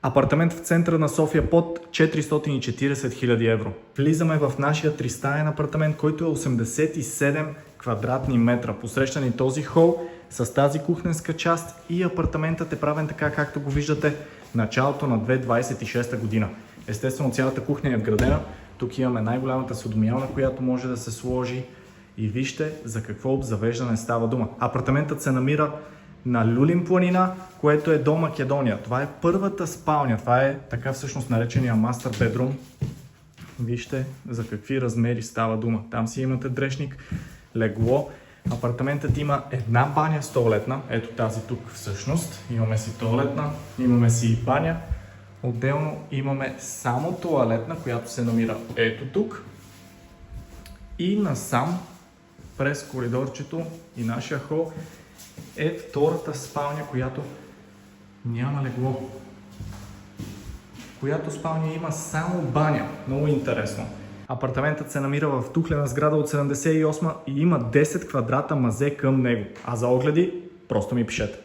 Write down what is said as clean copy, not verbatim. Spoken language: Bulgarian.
Апартамент в центъра на София под 440 000 евро. Влизаме в нашия тристаен апартамент, който е 87 квадратни метра. Посреща ни този хол с тази кухненска част и апартаментът е правен така, както го виждате, началото на 2026 година. Естествено, цялата кухня е вградена. Тук имаме най-голямата судомиялна, която може да се сложи. И вижте за какво обзавеждане става дума. Апартаментът се намира на Люлин планина, което е до Македония. Това е първата спалня. Това е така всъщност наречения мастер бедрум. Вижте за какви размери става дума. Там си имате дрешник, легло. Апартаментът има една баня с тоалетна. Ето тази тук всъщност. Имаме си тоалетна, имаме си и баня. Отделно имаме само тоалетна, която се намира ето тук. И насам през коридорчето и нашия хол е втората спалня, която няма легло. Която спалня има само баня. Много интересно. Апартаментът се намира в тухлена сграда от 78 и има 10 квадрата мазе към него. А за огледи просто ми пишете.